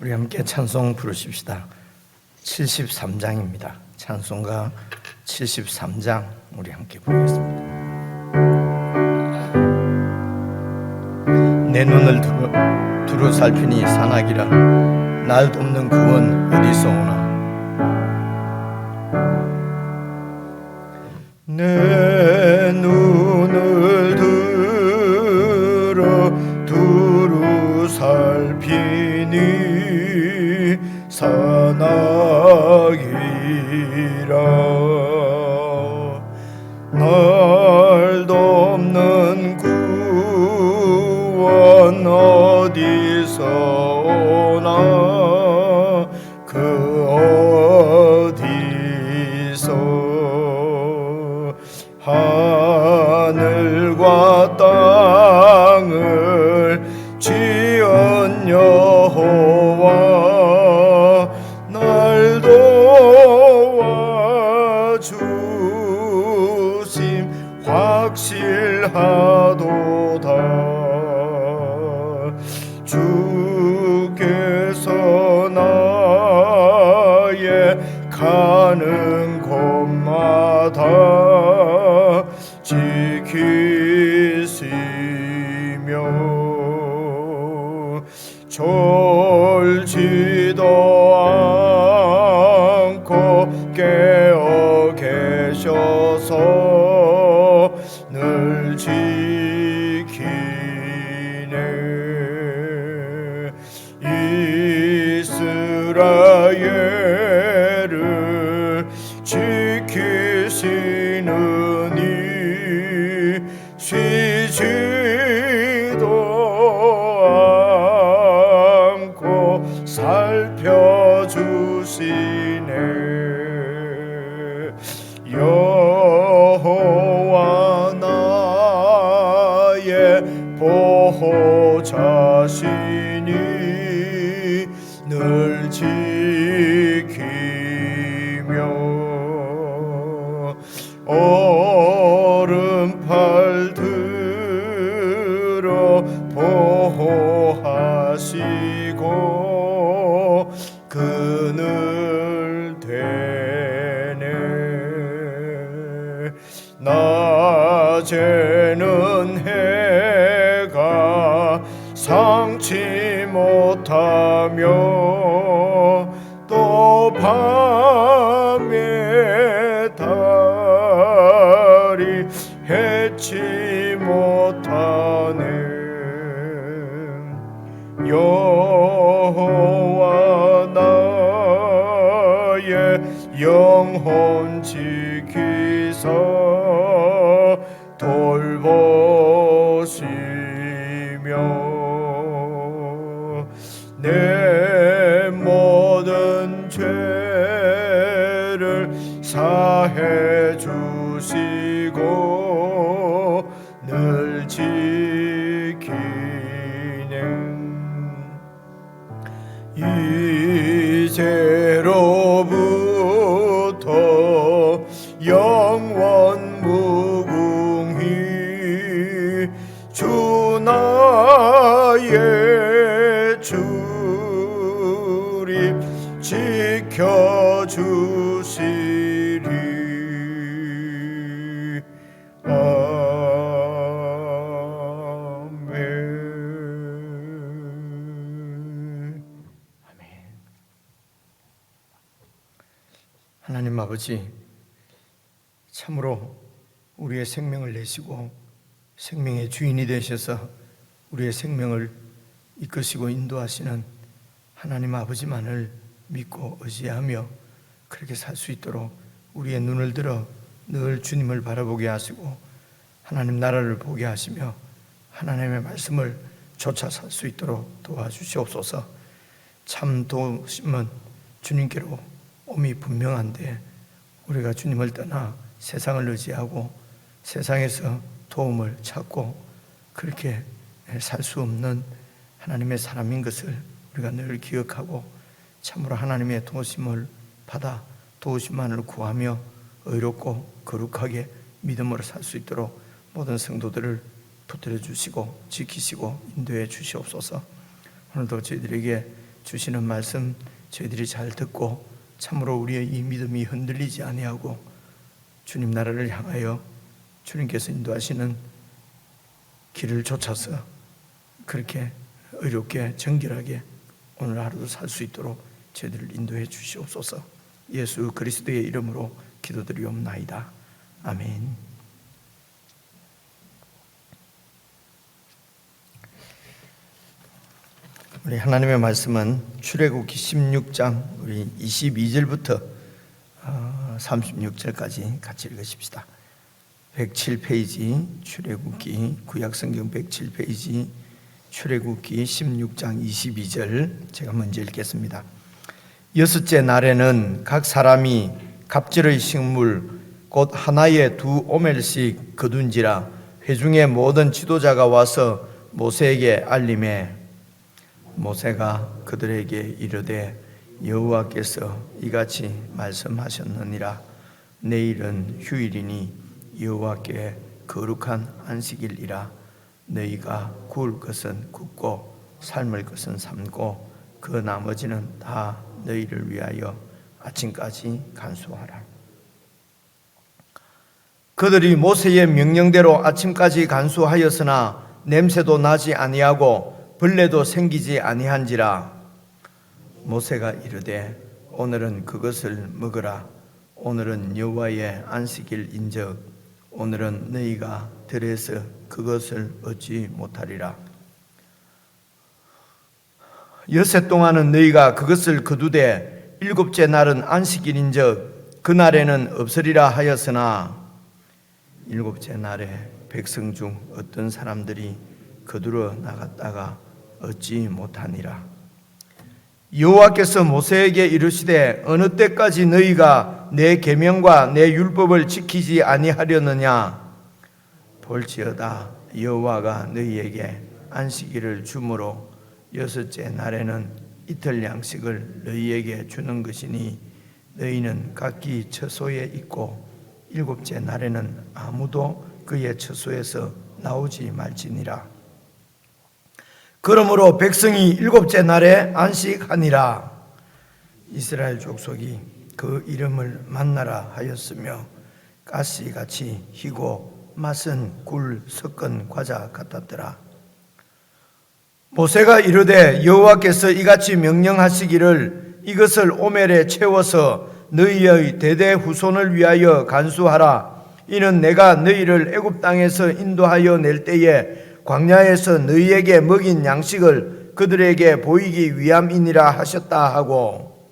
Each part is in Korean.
우리 함께 찬송 부르십시다. 73장입니다. 찬송가 73장 우리 함께 부르겠습니다. 내 눈을 두루 살피니 산악이라 날 돕는 구원 어디서 오나. 내 눈을 두루 살피니 산악이라 날 돕는 구원 어디서 오나. 그 어디서 하늘과 땅을 지은 여호와 날 도와주심 확실하도다. 주께서 나의 가는 곳마다 지키시며 졸지도 않고 깨어 계셔서 늘 지키네. 이스라엘을 지키시는 이 쉬지도 않고 살펴주시네. 여호와 나의 보호자시니 늘 지키며 오른팔 들어 보호하시고 그늘 되네. 낮에는 해가 상치 못하며 또 밤에 달이 해치 못하네. 여호와 나의 영혼 지키사 돌보시며 내 모든 죄를 사해 주시고 늘 지키네. 이제로부터 영원 무궁히 주 나의 주님 지켜주시리. 아멘. 하나님 아버지, 참으로 우리의 생명을 내시고 생명의 주인이 되셔서 우리의 생명을 이끄시고 인도하시는 하나님 아버지만을 믿고 의지하며 그렇게 살 수 있도록 우리의 눈을 들어 늘 주님을 바라보게 하시고 하나님 나라를 보게 하시며 하나님의 말씀을 쫓아 살 수 있도록 도와주시옵소서. 참 도우심은 주님께로 옴이 분명한데 우리가 주님을 떠나 세상을 의지하고 세상에서 도움을 찾고 그렇게 살 수 없는 하나님의 사람인 것을 우리가 늘 기억하고 참으로 하나님의 도우심을 받아 도우심만을 구하며 의롭고 거룩하게 믿음으로 살 수 있도록 모든 성도들을 붙들어 주시고 지키시고 인도해 주시옵소서. 오늘도 저희들에게 주시는 말씀 저희들이 잘 듣고 참으로 우리의 이 믿음이 흔들리지 아니하고 주님 나라를 향하여 주님께서 인도하시는 길을 쫓아서 그렇게 의롭게 정결하게 오늘 하루도 살 수 있도록 저희들을 인도해 주시옵소서. 예수 그리스도의 이름으로 기도드리옵나이다. 아멘. 우리 하나님의 말씀은 출애굽기 16장 우리 22절부터 36절까지 같이 읽으십시다. 107페이지 출애굽기 구약성경 107페이지 출애굽기 16장 22절 제가 먼저 읽겠습니다. 여섯째 날에는 각 사람이 갑절의 식물 곧 하나에 2오멜씩 거둔지라. 회중의 모든 지도자가 와서 모세에게 알림해 모세가 그들에게 이르되 여호와께서 이같이 말씀하셨느니라. 내일은 휴일이니 여호와께 거룩한 안식일이라. 너희가 구울 것은 굽고 삶을 것은 삶고 그 나머지는 다 너희를 위하여 아침까지 간수하라. 그들이 모세의 명령대로 아침까지 간수하였으나 냄새도 나지 아니하고 벌레도 생기지 아니한지라. 모세가 이르되 오늘은 그것을 먹으라. 오늘은 여호와의 안식일인즉 오늘은 너희가 들에서 그것을 얻지 못하리라. 여섯 동안은 너희가 그것을 거두되 일곱째 날은 안식일인즉 그날에는 없으리라 하였으나 일곱째 날에 백성 중 어떤 사람들이 거두러 나갔다가 얻지 못하니라. 여호와께서 모세에게 이르시되 어느 때까지 너희가 내 계명과 내 율법을 지키지 아니하려느냐. 볼지어다 여호와가 너희에게 안식일을 주므로 여섯째 날에는 이틀 양식을 너희에게 주는 것이니 너희는 각기 처소에 있고 일곱째 날에는 아무도 그의 처소에서 나오지 말지니라. 그러므로 백성이 일곱째 날에 안식하니라. 이스라엘 족속이 그 이름을 만나라 하였으며 가시같이 희고 맛은 굴 섞은 과자 같았더라. 모세가 이르되 여호와께서 이같이 명령하시기를 이것을 오멜에 채워서 너희의 대대 후손을 위하여 간수하라. 이는 내가 너희를 애굽 땅에서 인도하여 낼 때에 광야에서 너희에게 먹인 양식을 그들에게 보이기 위함이니라 하셨다 하고,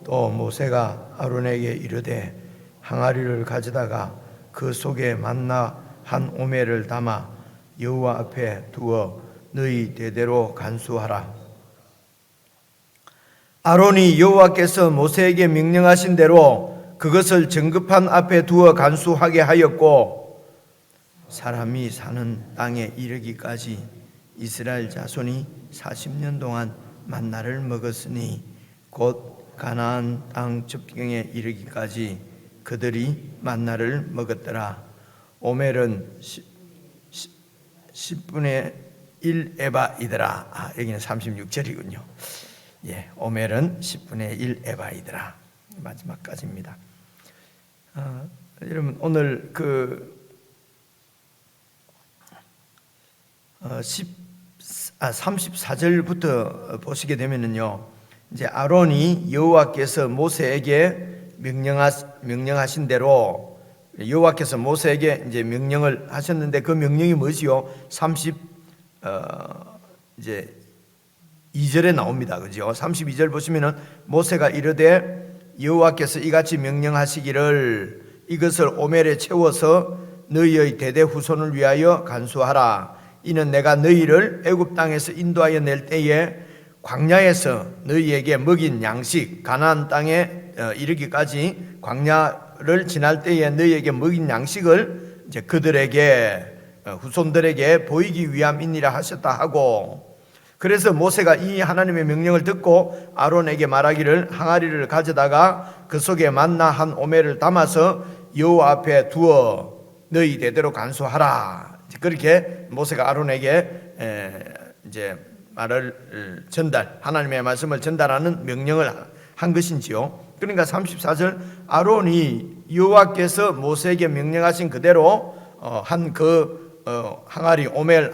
또 모세가 아론에게 이르되 항아리를 가져다가 그 속에 만나 한 오멜을 담아 여호와 앞에 두어 너희 대대로 간수하라. 아론이 여호와께서 모세에게 명령하신 대로 그것을 정급판 앞에 두어 간수하게 하였고, 사람이 사는 땅에 이르기까지 이스라엘 자손이 40년 동안 만나를 먹었으니 곧 가나안 땅 접경에 이르기까지 그들이 만나를 먹었더라. 오멜은 10분의 1 에바이더라. 여기는 36절이군요. 오멜은 10분의 1 에바이더라. 마지막까지입니다. 여러분 오늘 34절부터 보시게 되면은요, 이제 아론이 여호와께서 모세에게 명령하신 대로 여호와께서 모세에게 이제 명령을 하셨는데 그 명령이 뭐지요? 2절에 나옵니다. 그죠? 32절 보시면은 모세가 이르되 여호와께서 이같이 명령하시기를 이것을 오멜에 채워서 너희의 대대 후손을 위하여 간수하라. 이는 내가 너희를 애굽 땅에서 인도하여 낼 때에 광야에서 너희에게 먹인 양식, 가나안 땅에 이르기까지 광야를 지날 때에 너희에게 먹인 양식을 이제 그들에게 후손들에게 보이기 위함이니라 하셨다 하고, 그래서 모세가 이 하나님의 명령을 듣고 아론에게 말하기를 항아리를 가져다가 그 속에 만나 한 오멜을 담아서 여호와 앞에 두어 너희 대대로 간수하라. 그렇게 모세가 아론에게 이제 말을 하나님의 말씀을 전달하는 명령을 한 것인지요. 그러니까 34절 아론이 여호와께서 모세에게 명령하신 그대로 한 그 항아리 오멜을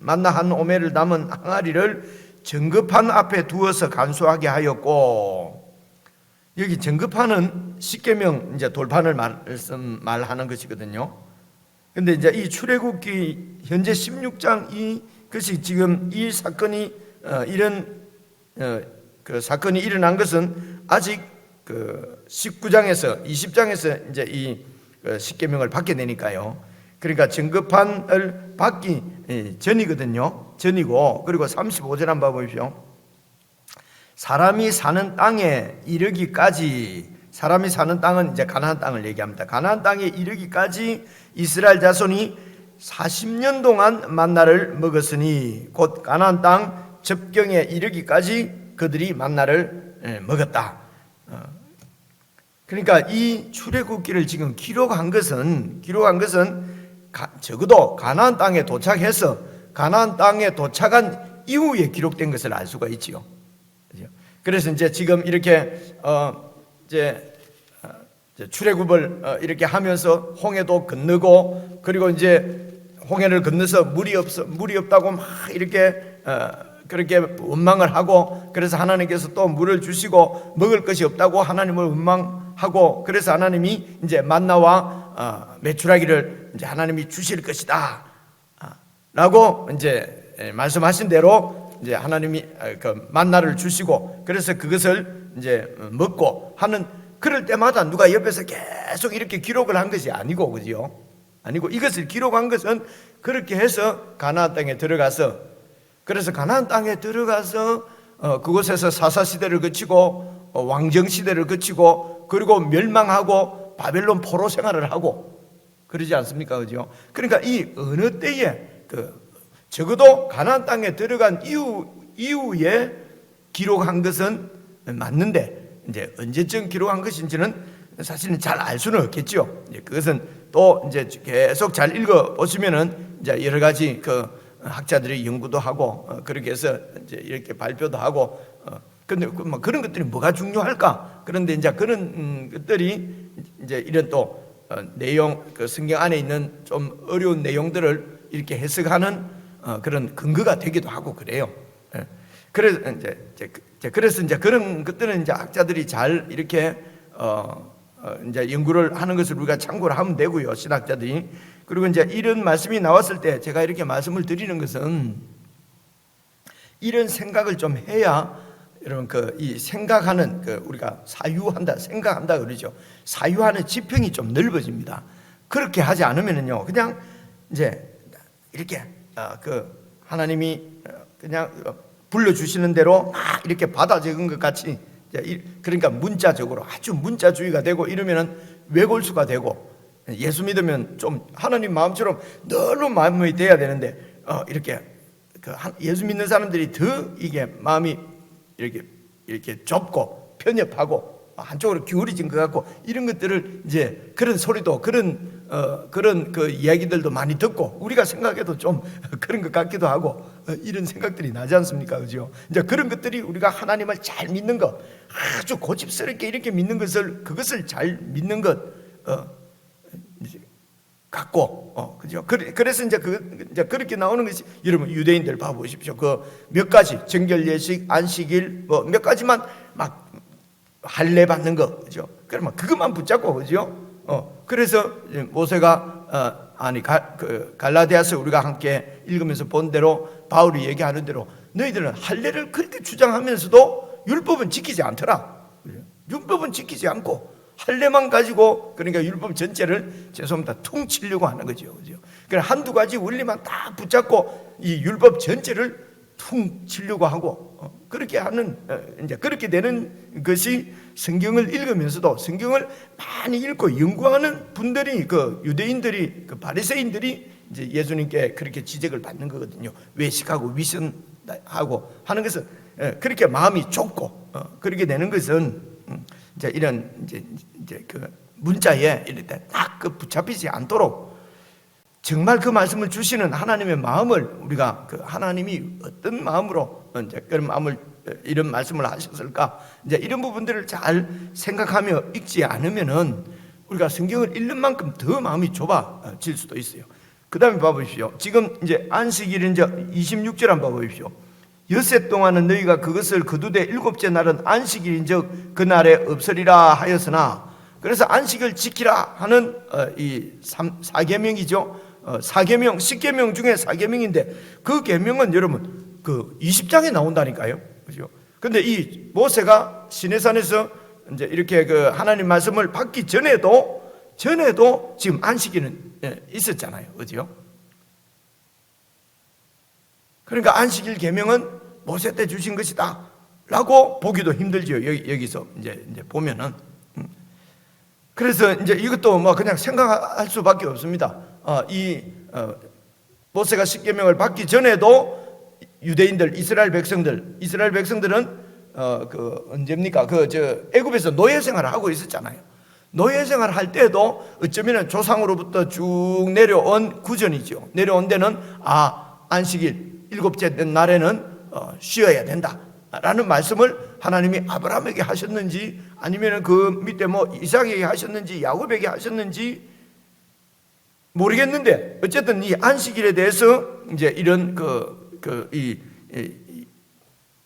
만나 한 오멜을 담은 항아리를 정급판 앞에 두어서 간수하게 하였고, 여기 정급판은 십계명 이제 돌판을 말하는 것이거든요. 근데 이제 이 출애굽기 현재 16장 이것이 지금 이 사건이 이런 그 사건이 일어난 것은 아직 그 19장에서 20장에서 이제 이 십계명을 받게 되니까요. 그러니까 정급판을 받기 전이거든요. 전이고, 그리고 35절 한번 보십시오. 사람이 사는 땅에 이르기까지, 사람이 사는 땅은 이제 가나안 땅을 얘기합니다. 가나안 땅에 이르기까지 이스라엘 자손이 40년 동안 만나를 먹었으니 곧 가나안 땅 접경에 이르기까지 그들이 만나를 먹었다. 그러니까 이 출애굽기를 지금 기록한 것은 적어도 가나안 땅에 도착해서 가나안 땅에 도착한 이후에 기록된 것을 알 수가 있지요. 그래서 이제 지금 이렇게 이제 출애굽을 이렇게 하면서 홍해도 건너고, 그리고 이제 홍해를 건너서 물이 없다고 막 이렇게 그렇게 원망을 하고, 그래서 하나님께서 또 물을 주시고 먹을 것이 없다고 하나님을 원망하고, 그래서 하나님이 이제 만나와 메추라기를 이제 하나님이 주실 것이다 라고 이제 말씀하신 대로 이제 하나님이 그 만나를 주시고, 그래서 그것을 이제 먹고 하는, 그럴 때마다 누가 옆에서 계속 이렇게 기록을 한 것이 아니고, 그죠? 아니고 이것을 기록한 것은 그렇게 해서 가나안 땅에 들어가서, 그래서 가나안 땅에 들어가서 그곳에서 사사 시대를 거치고 왕정 시대를 거치고, 그리고 멸망하고 바벨론 포로 생활을 하고 그러지 않습니까? 그죠? 그러니까 이 어느 때에 적어도 가나안 땅에 들어간 이후에 기록한 것은 맞는데, 이제 언제쯤 기록한 것인지는 사실은 잘 알 수는 없겠죠. 그것은 또 이제 계속 잘 읽어 보시면은 이제 여러 가지 그 학자들이 연구도 하고 그렇게 해서 이제 이렇게 발표도 하고, 근데 뭐 그런 것들이 뭐가 중요할까? 그런데 이제 그런 것들이 이제 이런 또 내용, 그 성경 안에 있는 좀 어려운 내용들을 이렇게 해석하는 그런 근거가 되기도 하고 그래요. 그래서 이제 그런 것들은 이제 학자들이 잘 이렇게 이제 연구를 하는 것을 우리가 참고를 하면 되고요, 신학자들이. 그리고 이제 이런 말씀이 나왔을 때 제가 이렇게 말씀을 드리는 것은, 이런 생각을 좀 해야 여러분 이 생각하는 우리가 사유한다, 생각한다 그러죠. 사유하는 지평이 좀 넓어집니다. 그렇게 하지 않으면은요, 그냥 이제 이렇게 하나님이 그냥 불러주시는 대로 막 이렇게 받아 적은 것 같이, 그러니까 문자적으로 아주 문자주의가 되고 이러면은 외골수가 되고, 예수 믿으면 좀 하나님 마음처럼 널로 마음이 돼야 되는데 이렇게 예수 믿는 사람들이 더 이게 마음이 이렇게 좁고 편협하고 한쪽으로 기울어진 것 같고, 이런 것들을 이제 그런 소리도 그런 그 이야기들도 많이 듣고 우리가 생각해도 좀 그런 것 같기도 하고 이런 생각들이 나지 않습니까? 그죠? 이제 그런 것들이 우리가 하나님을 잘 믿는 것, 아주 고집스럽게 이렇게 믿는 것을, 그것을 잘 믿는 것 같고, 그죠? 그래서 이제 이제 그렇게 나오는 것이, 여러분 유대인들 봐보십시오. 몇 가지 정결 예식, 안식일 뭐 몇 가지만 막 할례 받는 거, 그죠? 그러면 그것만 붙잡고, 그죠? 그래서 모세가 갈라디아서 우리가 함께 읽으면서 본 대로 바울이 얘기하는 대로 너희들은 할례를 그렇게 주장하면서도 율법은 지키지 않더라. 율법은 지키지 않고 할례만 가지고, 그러니까 율법 전체를 죄송합니다 퉁치려고 하는 거죠, 그죠? 그러니까 한두 가지 원리만 딱 붙잡고 이 율법 전체를 퉁치려고 하고 그렇게 하는, 이제 그렇게 되는 것이 성경을 읽으면서도 성경을 많이 읽고 연구하는 분들이, 유대인들이, 바리새인들이 이제 예수님께 그렇게 지적을 받는 거거든요. 외식하고 위선하고 하는 것은 그렇게 마음이 좁고 그렇게 되는 것은 이제 이런 이제 문자에 이럴 때 딱 붙잡히지 않도록 정말 그 말씀을 주시는 하나님의 마음을 우리가 그 하나님이 어떤 마음으로 이제 그런 마음을 이런 말씀을 하셨을까, 이제 이런 부분들을 잘 생각하며 읽지 않으면은 우리가 성경을 읽는 만큼 더 마음이 좁아질 수도 있어요. 그 다음에 봐보십시오. 지금 이제 안식일 이제 26절 한번 봐보십시오. 엿새 동안은 너희가 그것을 거두되 일곱째 날은 안식일인즉 그날에 없으리라 하였으나, 그래서 안식을 지키라 하는 이 4계명이죠. 4계명, 10계명 중에 4계명인데 그 계명은 여러분 그 20장에 나온다니까요. 그죠? 근데 이 모세가 시내산에서 이제 이렇게 그 하나님 말씀을 받기 전에도 지금 안식일은 있었잖아요. 그죠? 그러니까 안식일 계명은 모세 때 주신 것이다 라고 보기도 힘들죠. 여기서 이제 보면은. 그래서 이제 이것도 뭐 그냥 생각할 수밖에 없습니다. 모세가 십계명을 받기 전에도 유대인들, 이스라엘 백성들은 언제입니까? 애굽에서 노예 생활을 하고 있었잖아요. 노예 생활을 할 때도 어쩌면 조상으로부터 쭉 내려온 구전이죠. 내려온 데는 안식일 일곱째 날에는 쉬어야 된다라는 말씀을 하나님이 아브라함에게 하셨는지, 아니면 그 밑에 이삭에게 하셨는지 야곱에게 하셨는지 모르겠는데, 어쨌든 이 안식일에 대해서 이제 이런 이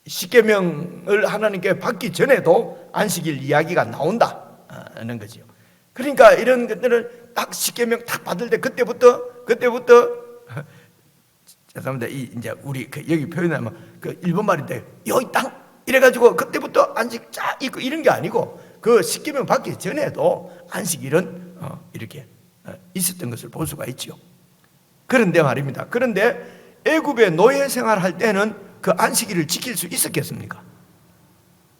십계명을 하나님께 받기 전에도 안식일 이야기가 나온다는 거죠. 그러니까 이런 것들을 딱 십계명 딱 받을 때 그때부터 죄송합니다. 이제 우리 여기 표현하면 일본 말인데 여기 땅 이래가지고 그때부터 안식 쫙 있고 이런 게 아니고 그 십계명 받기 전에도 안식일은 이렇게 있었던 것을 볼 수가 있죠. 그런데 말입니다. 그런데 애굽의 노예 생활할 때는 그 안식일을 지킬 수 있었겠습니까?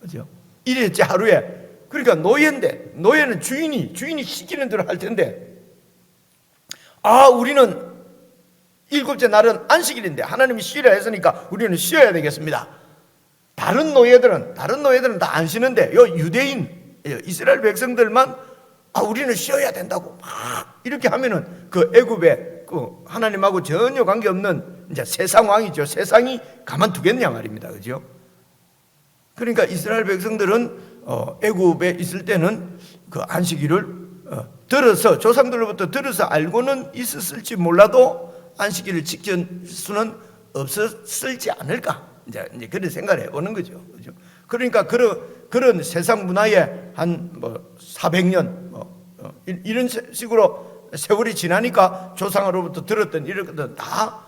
그죠? 일일째 하루에. 그러니까 노예는 주인이 시키는 대로 할 텐데, 우리는 일곱째 날은 안식일인데 하나님이 쉬라 했으니까 우리는 쉬어야 되겠습니다. 다른 노예들은 다 안 쉬는데 유대인 이스라엘 백성들만 우리는 쉬어야 된다고 막 이렇게 하면은 그 애굽의 그 하나님하고 전혀 관계없는 이제 세상 왕이죠. 세상이 가만두겠냐 말입니다. 그죠? 그러니까 이스라엘 백성들은 애굽에 있을 때는 그 안식일을 조상들로부터 들어서 알고는 있었을지 몰라도 안식일을 지킬 수는 없었을지 않을까, 이제 그런 생각을 해보는 거죠. 그죠? 그러니까 그런 세상 문화에 한 400년 이런 식으로 세월이 지나니까 조상으로부터 들었던 이런 것들은 다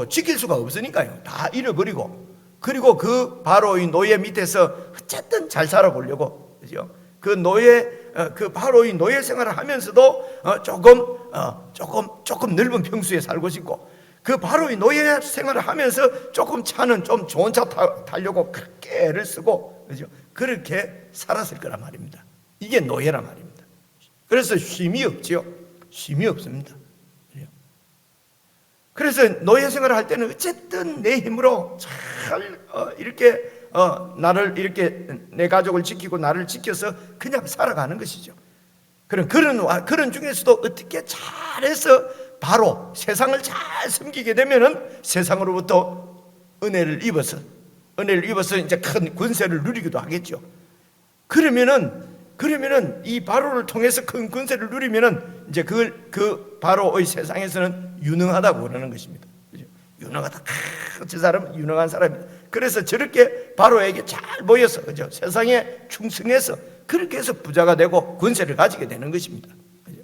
지킬 수가 없으니까요. 다 잃어버리고, 그리고 그 바로의 노예 밑에서 어쨌든 잘 살아보려고, 그죠? 그 바로의 노예 생활을 하면서도 조금 넓은 평수에 살고 싶고, 그 바로의 노예 생활을 하면서 조금 차는 좀 좋은 차 타려고 그렇게 애를 쓰고, 그죠? 그렇게 살았을 거란 말입니다. 이게 노예란 말입니다. 그래서 쉼이 없죠. 쉼이 없습니다. 그래서 노예 생활을 할 때는 어쨌든 내 힘으로 잘 이렇게 나를 이렇게 내 가족을 지키고 나를 지켜서 그냥 살아가는 것이죠. 그런 중에서도 어떻게 잘해서 바로 세상을 잘 섬기게 되면은 세상으로부터 은혜를 입어서 이제 큰 권세를 누리기도 하겠죠. 그러면은 이 바로를 통해서 큰 권세를 누리면은 이제 그 바로의 세상에서는 유능하다고 그러는 것입니다. 그죠? 유능하다. 저 사람은 유능한 사람이다. 그래서 저렇게 바로에게 잘 모여서, 그죠? 세상에 충성해서 그렇게 해서 부자가 되고 권세를 가지게 되는 것입니다. 그죠?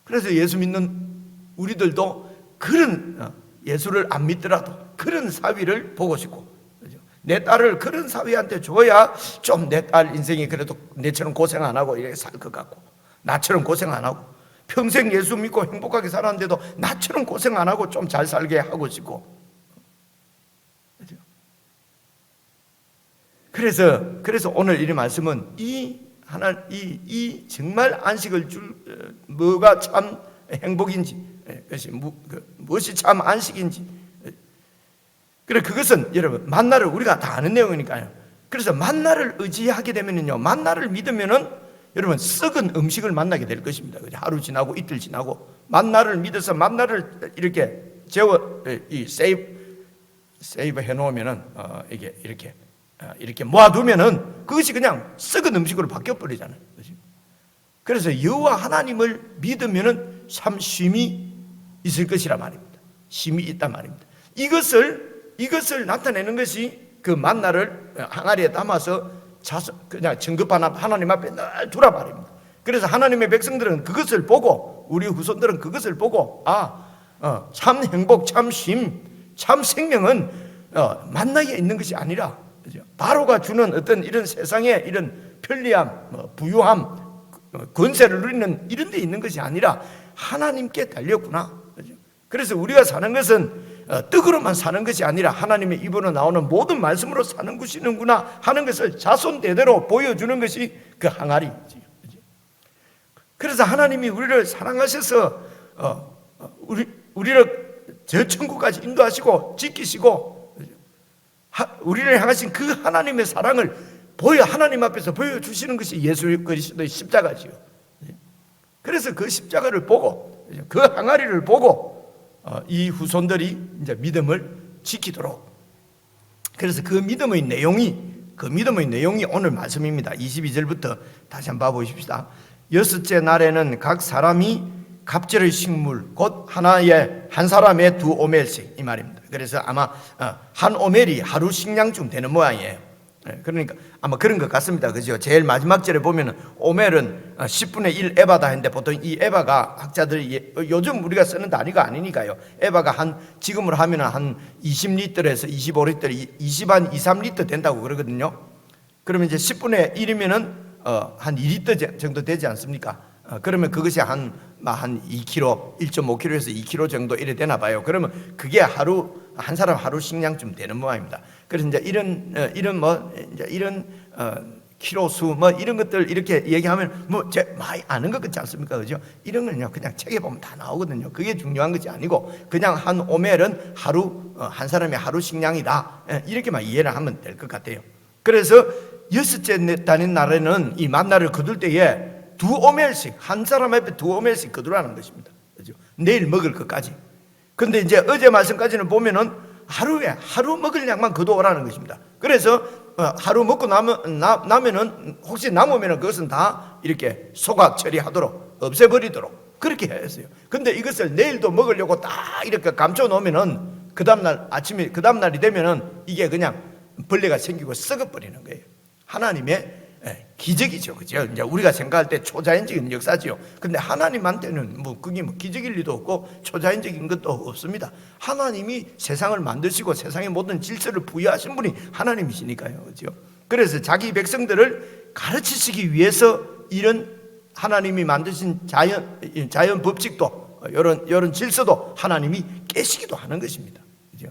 그래서 예수 믿는 우리들도 그런 예수를 안 믿더라도 그런 사위를 보고 싶고, 그죠? 내 딸을 그런 사위한테 줘야 좀 내 딸 인생이 그래도 내처럼 고생 안 하고 이렇게 살 것 같고, 나처럼 고생 안 하고 평생 예수 믿고 행복하게 살았는데도 나처럼 고생 안 하고 좀 잘 살게 하고 싶고, 그죠? 그래서 오늘 이 말씀은 이 정말 안식을 뭐가 참 행복인지, 무엇이 참 안식인지, 그것은 여러분 만나를 우리가 다 아는 내용이니까요. 그래서 만나를 의지하게 되면요, 만나를 믿으면은 여러분 썩은 음식을 만나게 될 것입니다. 하루 지나고 이틀 지나고 만나를 믿어서 만나를 이렇게 재워 이 세이브 해놓으면은 이게 이렇게 모아두면은 그것이 그냥 썩은 음식으로 바뀌어 버리잖아요. 그래서 여호와 하나님을 믿으면은 참 쉼이 있을 것이라 말입니다. 쉼이 있단 말입니다. 이것을 나타내는 것이 그 만나를 항아리에 담아서 그냥 증거 하나님 앞에 늘 두라 말입니다. 그래서 하나님의 백성들은 그것을 보고, 우리 후손들은 그것을 보고, 참 행복, 참 쉼, 참 생명은 만나에 있는 것이 아니라, 바로가 주는 어떤 이런 세상의 이런 편리함, 부유함, 권세를 누리는 이런 데 있는 것이 아니라 하나님께 달렸구나. 그래서 우리가 사는 것은 떡으로만 사는 것이 아니라 하나님의 입으로 나오는 모든 말씀으로 사는 것이는구나 하는 것을 자손대대로 보여주는 것이 그 항아리이지. 그래서 하나님이 우리를 사랑하셔서 우리를 저 천국까지 인도하시고 지키시고 우리를 향하신 그 하나님의 사랑을 하나님 앞에서 보여주시는 것이 예수 그리스도의 십자가지요. 그래서 그 십자가를 보고, 그 항아리를 보고 이 후손들이 이제 믿음을 지키도록. 그래서 그 믿음의 내용이 오늘 말씀입니다. 22절부터 다시 한번 봐보십시다. 여섯째 날에는 각 사람이 갑절의 식물 곧 한 사람의 2오멜씩 이 말입니다. 그래서 아마 한 오멜이 하루 식량쯤 되는 모양이에요. 그러니까 아마 그런 것 같습니다. 그죠? 제일 마지막 절에 보면은 오멜은 10분의 1 에바다 했는데 보통 이 에바가 학자들이 요즘 우리가 쓰는 단위가 아니니까요. 에바가 지금으로 하면은 한 20리터에서 25리터, 23리터 된다고 그러거든요. 그러면 이제 10분의 1이면은 한 2리터 정도 되지 않습니까? 그러면 그것이 한 2kg, 1.5kg에서 2kg 정도 이래 되나 봐요. 그러면 그게 한 사람 하루 식량쯤 되는 모양입니다. 그래서 이제 이런 키로수 이런 것들 이렇게 얘기하면 제 많이 아는 것 같지 않습니까? 그죠? 이런 거는요 그냥 책에 보면 다 나오거든요. 그게 중요한 것이 아니고 그냥 한 오멜은 한 사람의 하루 식량이다 이렇게만 이해를 하면 될 것 같아요. 그래서 여섯째 달인 날에는 이 만나를 거둘 때에 2오멜씩 한 사람 앞에 2오멜씩 거두라는 것입니다. 그죠? 내일 먹을 것까지. 근데 이제 어제 말씀까지는 보면은 하루 먹을 양만 거두어라는 것입니다. 그래서 하루 먹고 나면은 혹시 남으면은 그것은 다 이렇게 소각 처리하도록 없애버리도록 그렇게 해야 했어요. 근데 이것을 내일도 먹으려고 딱 이렇게 감춰 놓으면은 그 다음날이 되면은 이게 그냥 벌레가 생기고 썩어버리는 거예요. 하나님의 기적이죠. 그죠? 이제 우리가 생각할 때 초자연적인 역사지요. 근데 하나님한테는 그게 기적일 리도 없고 초자연적인 것도 없습니다. 하나님이 세상을 만드시고 세상의 모든 질서를 부여하신 분이 하나님이시니까요. 그죠? 그래서 자기 백성들을 가르치시기 위해서 이런 하나님이 만드신 자연 법칙도 이런 질서도 하나님이 깨시기도 하는 것입니다. 그죠?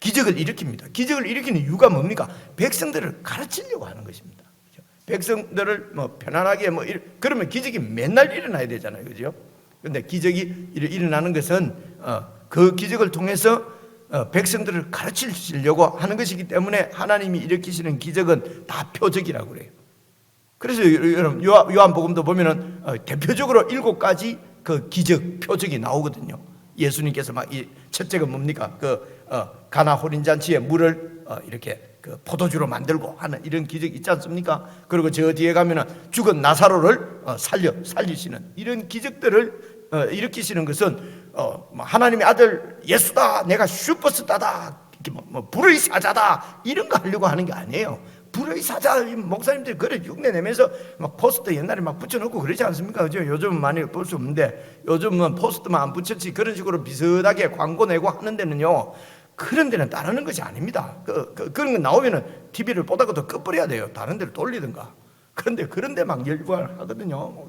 기적을 일으킵니다. 기적을 일으키는 이유가 뭡니까? 백성들을 가르치려고 하는 것입니다. 백성들을 편안하게 그러면 기적이 맨날 일어나야 되잖아요. 그죠? 근데 기적이 일어나는 것은 그 기적을 통해서 백성들을 가르치려고 하는 것이기 때문에 하나님이 일으키시는 기적은 다 표적이라고 그래요. 그래서 여러분 요한복음도 보면은 대표적으로 7가지 그 기적 표적이 나오거든요. 예수님께서 첫째가 뭡니까? 가나 혼인 잔치에 물을 이렇게 포도주로 만들고 하는 이런 기적이 있지 않습니까? 그리고 저 뒤에 가면은 죽은 나사로를 살리시는 이런 기적들을 일으키시는 것은 하나님의 아들 예수다, 내가 슈퍼스타다, 불의 사자다 이런 거 하려고 하는 게 아니에요. 불의 사자 목사님들이 그래 흉내 내면서 포스터 옛날에 붙여놓고 그러지 않습니까? 그죠? 요즘은 많이 볼 수 없는데 요즘은 포스터만 안 붙였지 그런 식으로 비슷하게 광고 내고 하는 데는요. 그런 데는 따르는 것이 아닙니다. 그런 거 나오면은 TV를 보다가도 꺼버려야 돼요. 다른 데를 돌리든가. 그런데 그런 데 막 열광하거든요.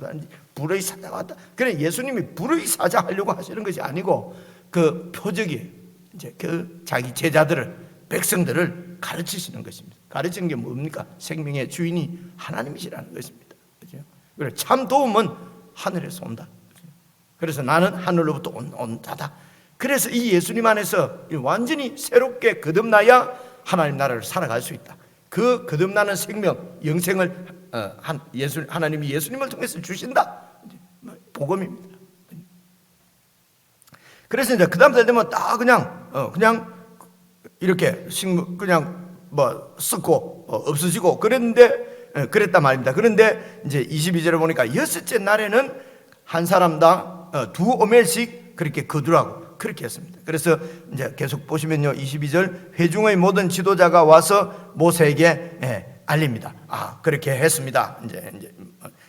불의 사자가 왔다. 그래 예수님이 불의 사자 하려고 하시는 것이 아니고 그 표적이 이제 그 자기 제자들을 백성들을 가르치시는 것입니다. 가르치는 게 뭡니까? 생명의 주인이 하나님이시라는 것입니다. 그죠? 그래 참 도움은 하늘에서 온다. 그래서 나는 하늘로부터 온 자다. 그래서 이 예수님 안에서 완전히 새롭게 거듭나야 하나님 나라를 살아갈 수 있다. 그 거듭나는 생명, 영생을 하나님이 예수님을 통해서 주신다. 복음입니다. 그래서 이제 그 다음 달 되면 딱 그냥 이렇게 그냥 뭐 썩고 없어지고 그랬단 말입니다. 그런데 이제 22절에 보니까 여섯째 날에는 한 사람당 2오멜씩 그렇게 거두라고 그렇게 했습니다. 그래서 이제 계속 보시면요, 22절 회중의 모든 지도자가 와서 모세에게 알립니다. 그렇게 했습니다. 이제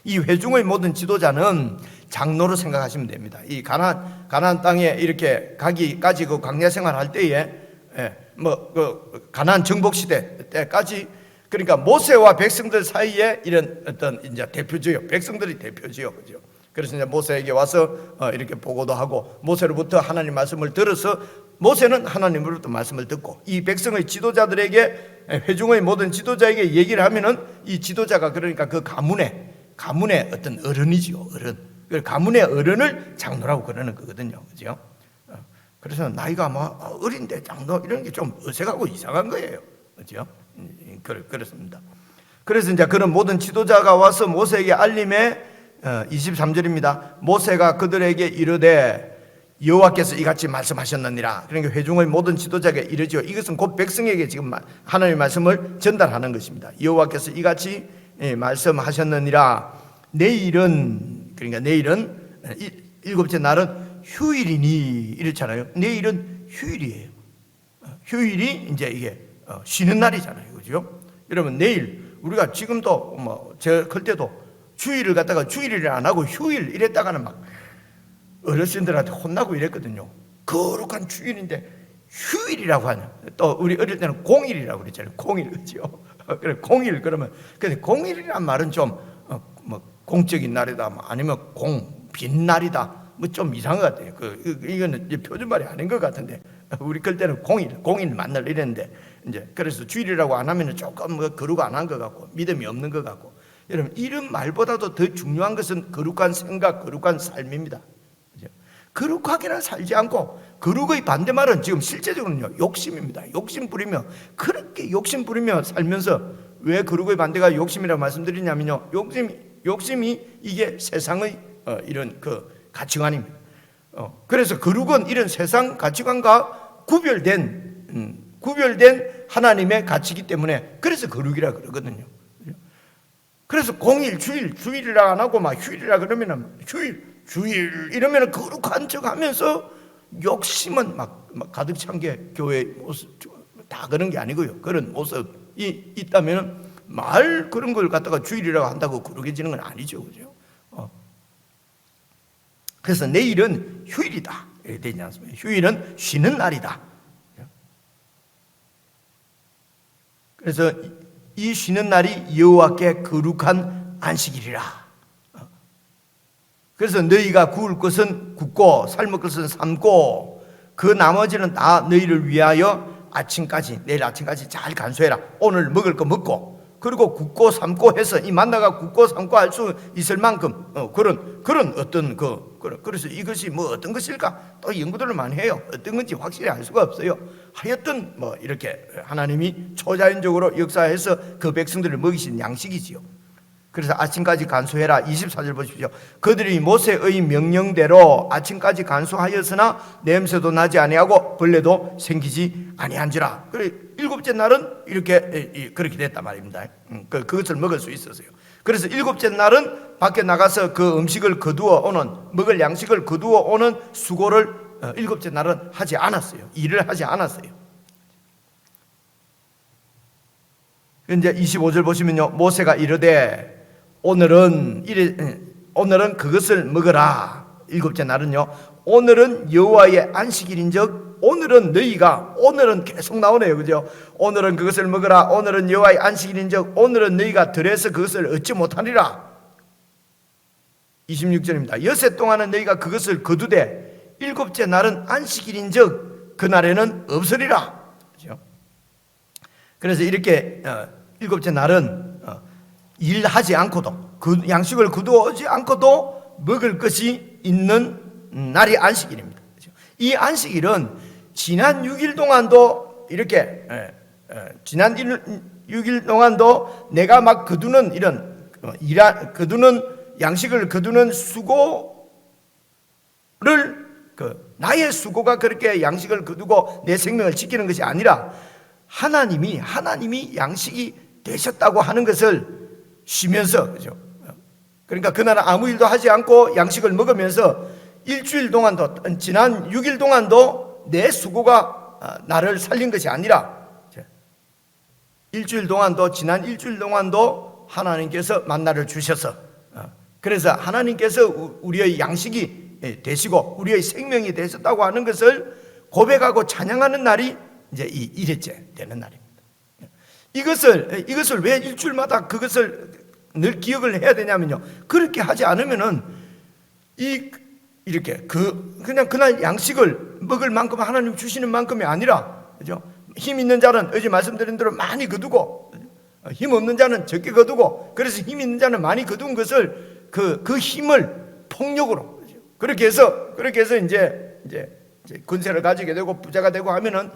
이 회중의 모든 지도자는 장로로 생각하시면 됩니다. 이 가나안 땅에 이렇게 가기까지 그 광야 생활할 때에 가나안 정복 시대 때까지, 그러니까 모세와 백성들 사이에 이런 어떤 이제 대표지요. 백성들이 대표지요, 그죠? 그래서 이제 모세에게 와서 이렇게 보고도 하고, 모세로부터 하나님 말씀을 들어서 모세는 하나님으로부터 말씀을 듣고, 이 백성의 지도자들에게, 회중의 모든 지도자에게 얘기를 하면은 이 지도자가 그러니까 그 가문의 어떤 어른이지요, 어른. 그 가문의 어른을 장로라고 그러는 거거든요, 그죠? 그래서 나이가 어린데 장로 이런 게 좀 어색하고 이상한 거예요, 그죠? 그렇습니다. 그래서 이제 그런 모든 지도자가 와서 모세에게 알림에 23절입니다. 모세가 그들에게 이르되 여호와께서 이같이 말씀하셨느니라. 그러니까 회중의 모든 지도자에게 이르지요. 이것은 곧 백성에게 지금 하나님의 말씀을 전달하는 것입니다. 여호와께서 이같이 말씀하셨느니라. 내일은 일곱째 날은 휴일이니 이렇잖아요. 내일은 휴일이에요. 휴일이 이제 이게 쉬는 날이잖아요, 그죠? 여러분, 내일 우리가 지금도 제가 클 때도 주일을 갖다가 주일을 안 하고 휴일 이랬다가는 막 어르신들한테 혼나고 이랬거든요. 거룩한 주일인데 휴일이라고 하냐. 또 우리 어릴 때는 공일이라고 그랬잖아요. 공일, 그죠? 그래, 공일 그러면, 근데 공일이란 말은 좀 공적인 날이다, 아니면 빈 날이다, 좀 이상한 것 같아요. 이거는 이제 표준말이 아닌 것 같은데, 우리 클 때는 공일 만날 이랬는데, 이제 그래서 주일이라고 안 하면 조금 거룩 안 한 것 같고 믿음이 없는 것 같고. 여러분, 이런 말보다도 더 중요한 것은 거룩한 생각, 거룩한 삶입니다. 그죠? 거룩하게는 살지 않고, 거룩의 반대말은 지금 실제적으로는요, 욕심입니다. 욕심 부리며, 그렇게 욕심 부리며 살면서, 왜 거룩의 반대가 욕심이라고 말씀드리냐면요, 욕심이 이게 세상의 이런 그 가치관입니다. 그래서 거룩은 이런 세상 가치관과 구별된 하나님의 가치이기 때문에, 그래서 거룩이라 그러거든요. 그래서 공일, 주일이라 안 하고 막 휴일이라 그러면은 주일 이러면은 거룩한 척 하면서 욕심은 막 가득 찬 게 교회 모습 다 그런 게 아니고요. 그런 모습이 있다면은 그런 걸 갖다가 주일이라고 한다고 거룩해지는 건 아니죠, 그죠? 그래서 내일은 휴일이다 이렇게 되지 않습니까? 휴일은 쉬는 날이다. 그래서 이 쉬는 날이 여호와께 거룩한 안식일이라. 그래서 너희가 구울 것은 굽고 삶을 것은 삶고 그 나머지는 다 너희를 위하여 내일 아침까지 잘 간수해라. 오늘 먹을 거 먹고, 그리고 굽고 삶고 해서 이 만나가 굽고 삶고 할 수 있을 만큼 그런 어떤 그래서 이것이 어떤 것일까? 또 연구들을 많이 해요. 어떤 건지 확실히 알 수가 없어요. 하여튼 이렇게 하나님이 초자연적으로 역사해서 그 백성들을 먹이신 양식이지요. 그래서 아침까지 간수해라. 24절 보십시오. 그들이 모세의 명령대로 아침까지 간수하였으나 냄새도 나지 아니하고 벌레도 생기지 아니한지라. 그래, 일곱째 날은 이렇게 그렇게 됐단 말입니다. 그것을 먹을 수 있었어요. 그래서 일곱째 날은 밖에 나가서 그 음식을 먹을 양식을 거두어 오는 수고를 일곱째 날은 하지 않았어요. 일을 하지 않았어요. 이제 25절 보시면요, 모세가 이르되 오늘은 그것을 먹으라. 일곱째 날은요, 오늘은 여호와의 안식일인즉 오늘은 계속 나오네요, 그죠? 오늘은 그것을 먹으라. 오늘은 여호와의 안식일인즉 오늘은 너희가 들에서 그것을 얻지 못하리라. 26절입니다. 여섯 동안은 너희가 그것을 거두되 일곱째 날은 안식일인즉 그날에는 없으리라. 그죠? 그래서 이렇게 일곱째 날은 일하지 않고도, 그 양식을 거두어오지 않고도 먹을 것이 있는 날이 안식일입니다. 이 안식일은 지난 6일 동안도 이렇게 지난 6일 동안도 내가 막 거두는 이런 거두는 양식을 거두는 수고를 나의 수고가 그렇게 양식을 거두고 내 생명을 지키는 것이 아니라 하나님이 양식이 되셨다고 하는 것을 쉬면서, 그죠? 그러니까 그날은 아무 일도 하지 않고 양식을 먹으면서 일주일 동안도, 지난 6일 동안도 내 수고가 나를 살린 것이 아니라 지난 일주일 동안도 하나님께서 만나를 주셔서, 그래서 하나님께서 우리의 양식이 되시고 우리의 생명이 되셨다고 하는 것을 고백하고 찬양하는 날이 이제 이 일회째 되는 날입니다. 이것을 왜 일주일마다 그것을 늘 기억을 해야 되냐면요, 그렇게 하지 않으면은 이렇게 그냥 그날 양식을 먹을 만큼 하나님 주시는 만큼이 아니라, 그죠? 힘 있는 자는 어제 말씀드린 대로 많이 거두고, 힘 없는 자는 적게 거두고, 그래서 힘 있는 자는 많이 거둔 것을 그 힘을 폭력으로, 그렇게 해서 이제 권세를 가지게 되고 부자가 되고 하면은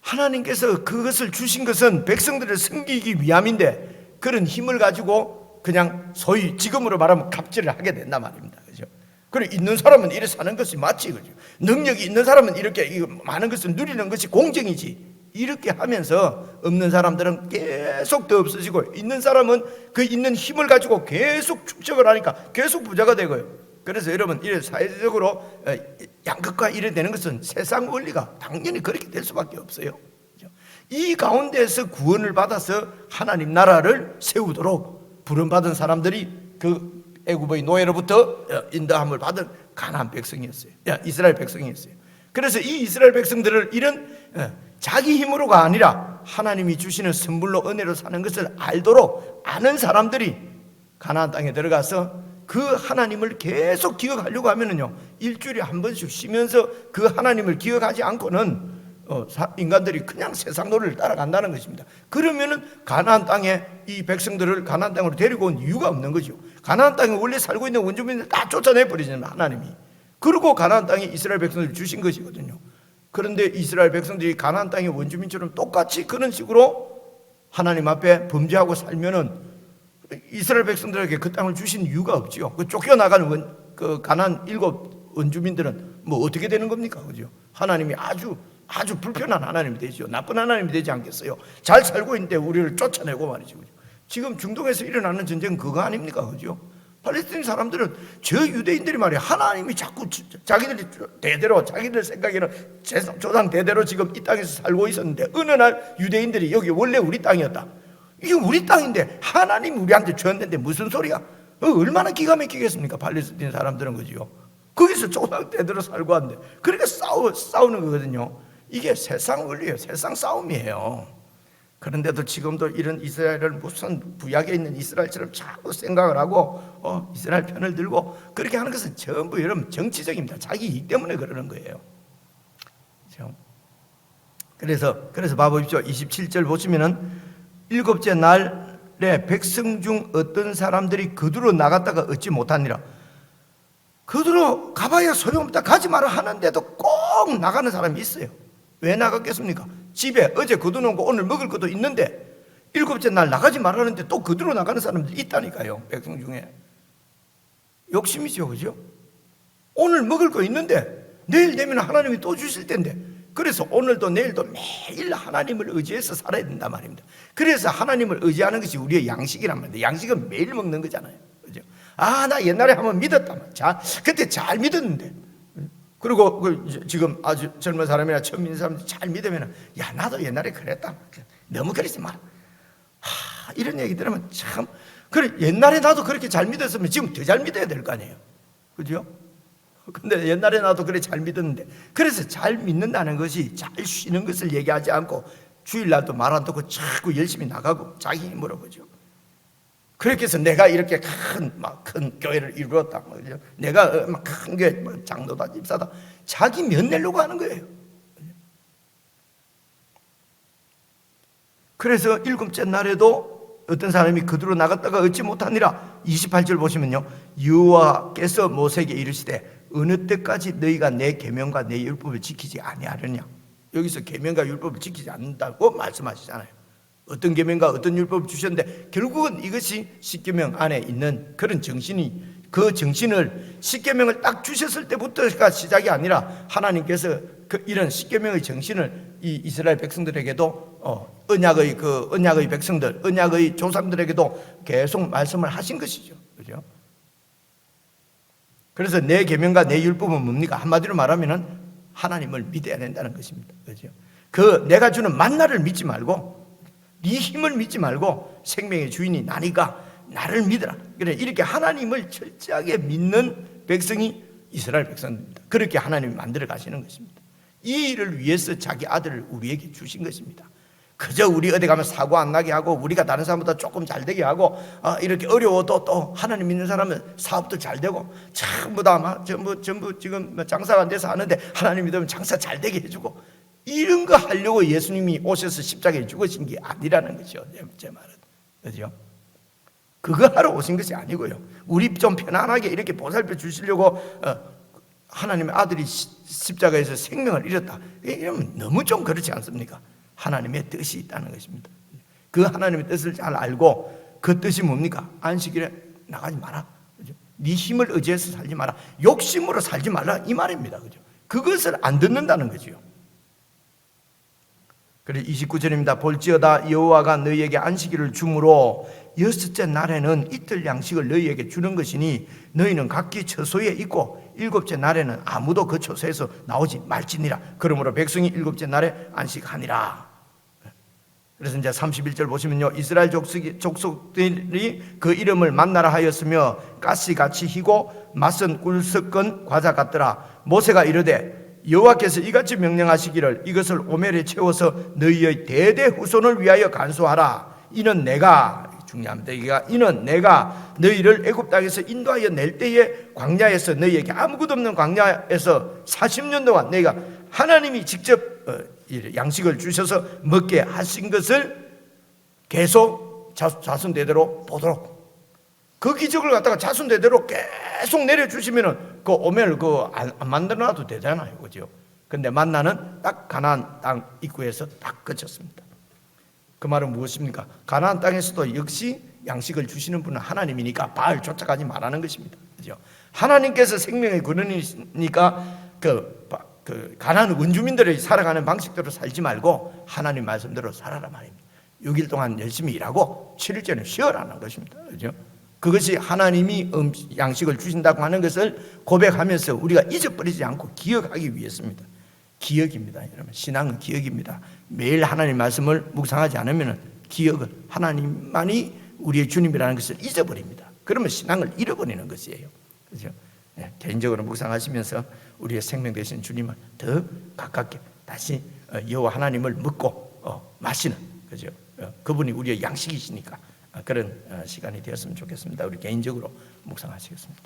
하나님께서 그것을 주신 것은 백성들을 섬기기 위함인데 그런 힘을 가지고 그냥 소위 지금으로 말하면 갑질을 하게 된단 말입니다. 그죠? 그리고 있는 사람은 이렇게 사는 것이 맞지, 그죠? 능력이 있는 사람은 이렇게 많은 것을 누리는 것이 공정이지. 이렇게 하면서 없는 사람들은 계속 더 없어지고, 있는 사람은 그 있는 힘을 가지고 계속 축적을 하니까 계속 부자가 되고요. 그래서 여러분, 이래 사회적으로 양극화 이래 되는 것은 세상 원리가 당연히 그렇게 될 수밖에 없어요. 이 가운데서 구원을 받아서 하나님 나라를 세우도록 부름받은 사람들이 그 애굽의 노예로부터 인도함을 받은 가나안 백성이었어요. 이스라엘 백성이었어요. 그래서 이 이스라엘 백성들을 이런 자기 힘으로가 아니라 하나님이 주시는 선물로 은혜로 사는 것을 알도록 아는 사람들이 가나안 땅에 들어가서 그 하나님을 계속 기억하려고 하면은요, 일주일에 한 번씩 쉬면서 그 하나님을 기억하지 않고는 인간들이 그냥 세상 노래를 따라간다는 것입니다. 그러면은 가나안 땅에 이 백성들을 가나안 땅으로 데리고 온 이유가 없는 거죠. 가나안 땅에 원래 살고 있는 원주민들 다 쫓아내 버리잖아요, 하나님이. 그리고 가나안 땅에 이스라엘 백성들을 주신 것이거든요. 그런데 이스라엘 백성들이 가나안 땅의 원주민처럼 똑같이 그런 식으로 하나님 앞에 범죄하고 살면은 이스라엘 백성들에게 그 땅을 주신 이유가 없지요. 그 쫓겨나가는 그 가나안 7 원주민들은 뭐 어떻게 되는 겁니까, 그죠? 하나님이 아주 불편한 하나님이 되죠. 나쁜 하나님이 되지 않겠어요? 잘 살고 있는데 우리를 쫓아내고 말이죠, 그죠? 지금 중동에서 일어나는 전쟁은 그거 아닙니까, 그죠? 팔레스타인 사람들은 저 유대인들이 말이야, 하나님이 자꾸 자기들이 대대로 자기들 생각에는 조상 대대로 지금 이 땅에서 살고 있었는데 어느 날 유대인들이 여기 원래 우리 땅이었다, 이게 우리 땅인데 하나님이 우리한테 줬는데 무슨 소리야? 얼마나 기가 막히겠습니까? 팔레스타인 사람들은, 그죠? 거기서 조상 대대로 살고 왔는데, 그러니까 싸우는 거거든요. 이게 세상 원리예요. 세상 싸움이에요. 그런데도 지금도 이런 이스라엘을 무슨 구약에 있는 이스라엘처럼 자꾸 생각을 하고 이스라엘 편을 들고 그렇게 하는 것은 전부 여러분 정치적입니다. 자기 이익 때문에 그러는 거예요. 그래서 봐보십시오. 27절 보시면은 7째 날에 백성 중 어떤 사람들이 거두러 나갔다가 얻지 못하니라. 거두러 가봐야 소용없다, 가지 마라 하는데도 꼭 나가는 사람이 있어요. 왜 나갔겠습니까? 집에 어제 거두는 거 오늘 먹을 것도 있는데 7째 날 나가지 말라는데 또 거두러 나가는 사람들이 있다니까요. 백성 중에 욕심이죠, 그죠? 오늘 먹을 거 있는데 내일 되면 하나님이 또 주실 텐데, 그래서 오늘도 내일도 매일 하나님을 의지해서 살아야 된단 말입니다. 그래서 하나님을 의지하는 것이 우리의 양식이란 말입니다. 양식은 매일 먹는 거잖아요, 그죠? 나 옛날에 한번 믿었다, 그때 잘 믿었는데, 그리고 지금 아주 젊은 사람이나 처음 믿는 사람들 잘 믿으면 나도 옛날에 그랬다, 너무 그러지 마라, 이런 얘기 들으면 참, 그래, 옛날에 나도 그렇게 잘 믿었으면 지금 더 잘 믿어야 될 거 아니에요, 그죠? 근데 옛날에 나도 그래 잘 믿었는데, 그래서 잘 믿는다는 것이 잘 쉬는 것을 얘기하지 않고 주일날도 말 안 듣고 자꾸 열심히 나가고 자기 힘으로, 그죠? 그렇게 해서 내가 이렇게 큰 교회를 이루었다, 그죠? 내가 큰 교회 장로다, 집사다, 자기 면 내려고 하는 거예요. 그래서 7째 날에도 어떤 사람이 거두러 나갔다가 얻지 못하니라. 28절 보시면요, 여호와께서 모세에게 이르시되 어느 때까지 너희가 내 계명과 내 율법을 지키지 아니하느냐. 여기서 계명과 율법을 지키지 않는다고 말씀하시잖아요. 어떤 계명과 어떤 율법을 주셨는데 결국은 이것이 십계명 안에 있는 그런 정신이, 그 정신을 십계명을 딱 주셨을 때부터가 시작이 아니라 하나님께서 이런 십계명의 정신을 이 이스라엘 백성들에게도 언약의 백성들, 언약의 조상들에게도 계속 말씀을 하신 것이죠. 그죠? 그래서 내 계명과 내 율법은 뭡니까? 한마디로 말하면은 하나님을 믿어야 된다는 것입니다. 그죠? 내가 주는 만나를 믿지 말고, 네 힘을 믿지 말고 생명의 주인이 나니까 나를 믿어라. 그래, 이렇게 하나님을 철저하게 믿는 백성이 이스라엘 백성입니다. 그렇게 하나님이 만들어 가시는 것입니다. 이 일을 위해서 자기 아들을 우리에게 주신 것입니다. 그저 우리 어디 가면 사고 안 나게 하고 우리가 다른 사람보다 조금 잘 되게 하고 이렇게 어려워도 또 하나님 믿는 사람은 사업도 잘 되고 전부 다 전부 지금 장사가 안 돼서 하는데 하나님 믿으면 장사 잘 되게 해주고, 이런 거 하려고 예수님이 오셔서 십자가에 죽으신 게 아니라는 거죠. 제 말은. 그죠? 그거 하러 오신 것이 아니고요. 우리 좀 편안하게 이렇게 보살펴 주시려고 하나님의 아들이 십자가에서 생명을 잃었다. 이러면 너무 좀 그렇지 않습니까? 하나님의 뜻이 있다는 것입니다. 그 하나님의 뜻을 잘 알고, 그 뜻이 뭡니까? 안식일에 나가지 마라. 그죠? 네 힘을 의지해서 살지 마라. 욕심으로 살지 말라. 이 말입니다. 그죠? 그것을 안 듣는다는 거죠. 그래 29절입니다. 볼지어다 여호와가 너희에게 안식일을 주므로 여섯째 날에는 이틀 양식을 너희에게 주는 것이니 너희는 각기 처소에 있고 일곱째 날에는 아무도 그 처소에서 나오지 말지니라. 그러므로 백성이 일곱째 날에 안식하니라. 그래서 이제 31절 보시면요, 이스라엘 족속들이 그 이름을 만나라 하였으며 가시같이 희고 맛은 꿀 섞은 과자 같더라. 모세가 이르되 여호와께서 이같이 명령하시기를 이것을 오멜에 채워서 너희의 대대 후손을 위하여 간수하라. 이는 내가, 중요합니다. 이는 내가 너희를 애굽 땅에서 인도하여 낼 때에 광야에서 너희에게 아무것도 없는 광야에서 40년 동안 너희가 하나님이 직접 양식을 주셔서 먹게 하신 것을 계속 자손 대대로 보도록, 그 기적을 갖다가 자손 대대로 계속 내려주시면은 그 오멜 안 만들어놔도 되잖아요. 그죠? 근데 만나는 딱 가나안 땅 입구에서 딱 그쳤습니다. 그 말은 무엇입니까? 가나안 땅에서도 역시 양식을 주시는 분은 하나님이니까 바알 쫓아가지 말라는 것입니다. 그죠? 하나님께서 생명의 근원이니까 가나안 원주민들이 살아가는 방식대로 살지 말고 하나님 말씀대로 살아라 말입니다. 6일 동안 열심히 일하고 7일째는 쉬어라는 것입니다. 그죠? 그것이 하나님이 양식을 주신다고 하는 것을 고백하면서 우리가 잊어버리지 않고 기억하기 위해서입니다. 기억입니다. 여러분, 신앙은 기억입니다. 매일 하나님 말씀을 묵상하지 않으면 기억은 하나님만이 우리의 주님이라는 것을 잊어버립니다. 그러면 신앙을 잃어버리는 것이에요. 그렇죠? 네, 개인적으로 묵상하시면서 우리의 생명 되신 주님을 더 가깝게 다시 여호와 하나님을 묻고 마시는, 그죠? 그분이 우리의 양식이시니까 그런 시간이 되었으면 좋겠습니다. 우리 개인적으로 묵상하시겠습니다.